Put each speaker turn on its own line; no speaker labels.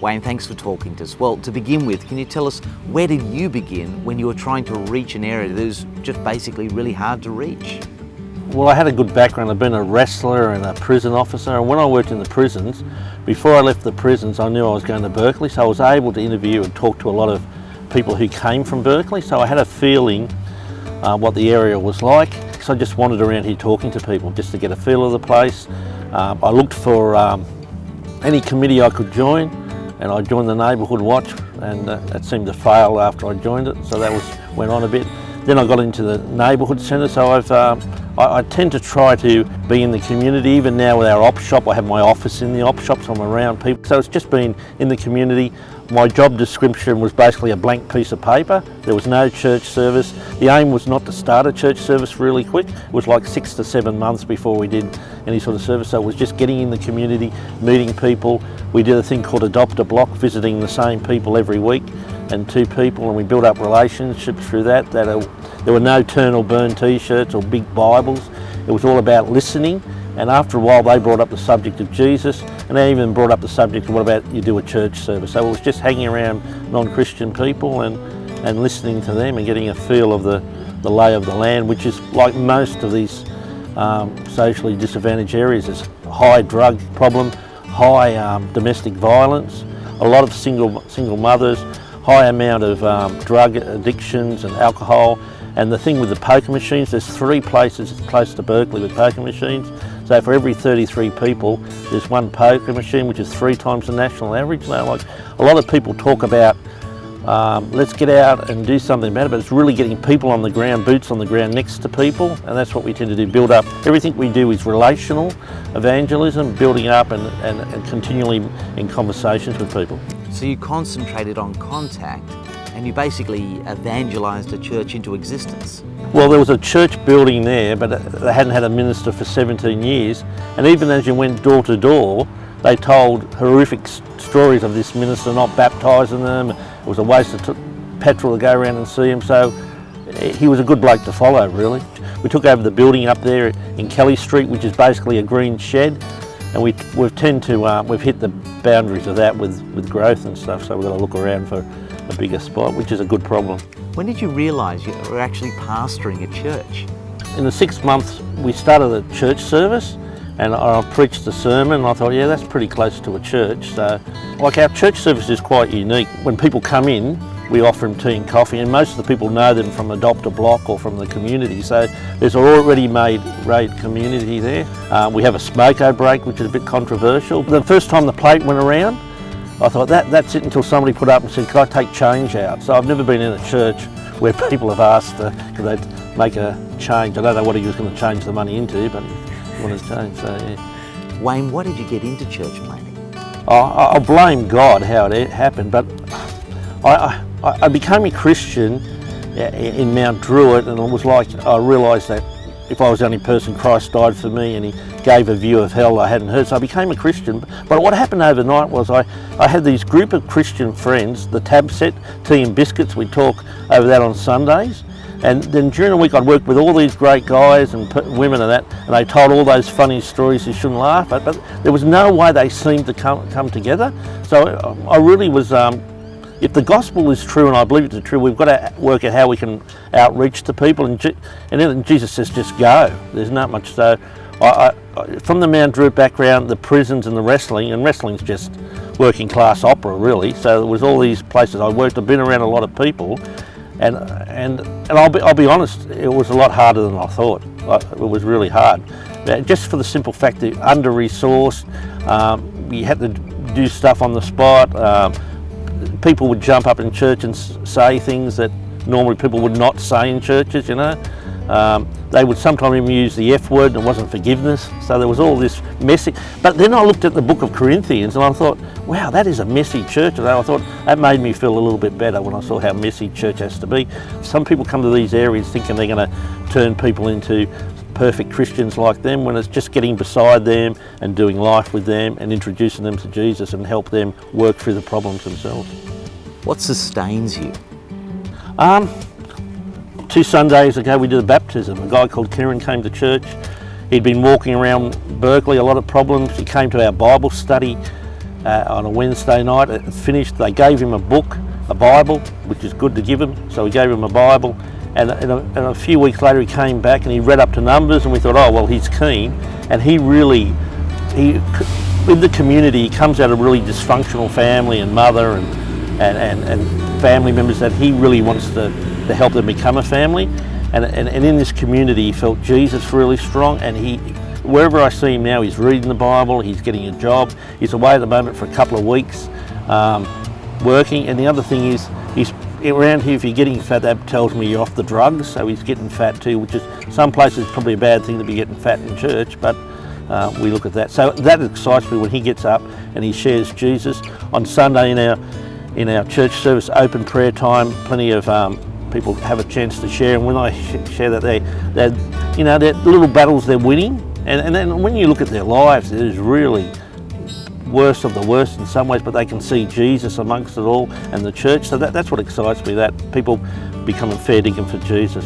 Wayne, thanks for talking to us. Well, to begin with, can you tell us, where did you begin when you were trying to reach an area that was just basically really hard to reach?
Well, I had a good background. I've been a wrestler and a prison officer, and when I worked in the prisons, before I left the prisons, I knew I was going to Berkeley, so I was able to interview and talk to a lot of people who came from Berkeley, so I had a feeling what the area was like. So I just wandered around here talking to people just to get a feel of the place. I looked for any committee I could join, and I joined the Neighbourhood Watch, and that seemed to fail after I joined it, so that went on a bit. Then I got into the Neighbourhood Centre, so I tend to try to be in the community. Even now with our op shop, I have my office in the op shop, so I'm around people. So it's just been in the community. My job description was basically a blank piece of paper. There was no church service. The aim was not to start a church service really quick. It was like 6 to 7 months before we did any sort of service. So it was just getting in the community, meeting people. We did a thing called Adopt a Block, visiting the same people every week, and 2 people, and we built up relationships through that. There were no turn or burn t-shirts or big Bibles. It was all about listening, and after a while they brought up the subject of Jesus, and they even brought up the subject of what about you do a church service. So it was just hanging around non-Christian people and listening to them and getting a feel of the lay of the land, which is like most of these socially disadvantaged areas. There's high drug problem, high domestic violence, a lot of single mothers, high amount of drug addictions and alcohol. And the thing with the poker machines, there's 3 places close to Berkeley with poker machines. So for every 33 people, there's 1 poker machine, which is 3 times the national average. Now, like a lot of people talk about, let's get out and do something about it, but it's really getting people on the ground, boots on the ground next to people, and that's what we tend to do, build up. Everything we do is relational evangelism, building up and continually in conversations with people.
So you concentrated on contact, and you basically evangelised a church into existence.
Well, there was a church building there, but they hadn't had a minister for 17 years. And even as you went door to door, they told horrific stories of this minister not baptising them. It was a waste of petrol to go around and see him. So he was a good bloke to follow, really. We took over the building up there in Kelly Street, which is basically a green shed. And we've hit the boundaries of that with growth and stuff. So we've got to look around for a bigger spot, which is a good problem.
When did you realise you were actually pastoring a church?
In the 6 months we started a church service, and I preached a sermon, and I thought, yeah, that's pretty close to a church. So like our church service is quite unique. When people come in, we offer them tea and coffee, and most of the people know them from Adopt a Block or from the community. So there's an already made great community there. We have a smoko break, which is a bit controversial. The first time the plate went around, I thought that's it, until somebody put up and said, can I take change out? So I've never been in a church where people have asked, could they make a change? I don't know what he was going to change the money into, but he wanted to change, so yeah.
Wayne, why did you get into church planting?
I blame God how it happened, but I became a Christian in Mount Druitt, and it was like I realised that if I was the only person, Christ died for me, and he gave a view of hell I hadn't heard. So I became a Christian. But what happened overnight was I had these group of Christian friends, the tab set, tea and biscuits, we'd talk over that on Sundays. And then during the week I'd work with all these great guys and women and that, and they told all those funny stories you shouldn't laugh at, but there was no way they seemed to come together. So I really was, if the gospel is true, and I believe it's true, we've got to work out how we can outreach to people. And then Jesus says, just go. There's not much. So from the Mount Druitt background, the prisons and the wrestling, and wrestling's just working class opera really. So there was all these places I worked. I've been around a lot of people, and I'll be honest, it was a lot harder than I thought. It was really hard, just for the simple fact that under-resourced. You had to do stuff on the spot. People would jump up in church and say things that normally people would not say in churches, you know. They would sometimes even use the F word, and it wasn't forgiveness. So there was all this messy. But then I looked at the book of Corinthians and I thought, wow, that is a messy church. And I thought that made me feel a little bit better when I saw how messy church has to be. Some people come to these areas thinking they're going to turn people into perfect Christians like them, when it's just getting beside them and doing life with them and introducing them to Jesus and help them work through the problems themselves.
What sustains you?
2 Sundays ago we did a baptism. A guy called Kieran came to church. He'd been walking around Berkeley, a lot of problems. He came to our Bible study on a Wednesday night. It finished, they gave him a book, a Bible, which is good to give him, so we gave him a Bible, and a few weeks later he came back and he read up to Numbers, and we thought, oh well, he's keen. And he in the community, he comes out of a really dysfunctional family and mother and family members that he really wants to help them become a family. And in this community he felt Jesus really strong, and wherever I see him now, he's reading the Bible, he's getting a job, he's away at the moment for a couple of weeks working. And the other thing is, he's around here, if you're getting fat, that tells me you're off the drugs, so he's getting fat too, which is some places probably a bad thing to be getting fat in church, but we look at that. So that excites me when he gets up and he shares Jesus. On Sunday in our church service, open prayer time, plenty of people have a chance to share, and when I share that, they're little battles they're winning, and then when you look at their lives, it is really worst of the worst in some ways, but they can see Jesus amongst it all and the church. So that's what excites me, that people becoming fair dinkum for Jesus.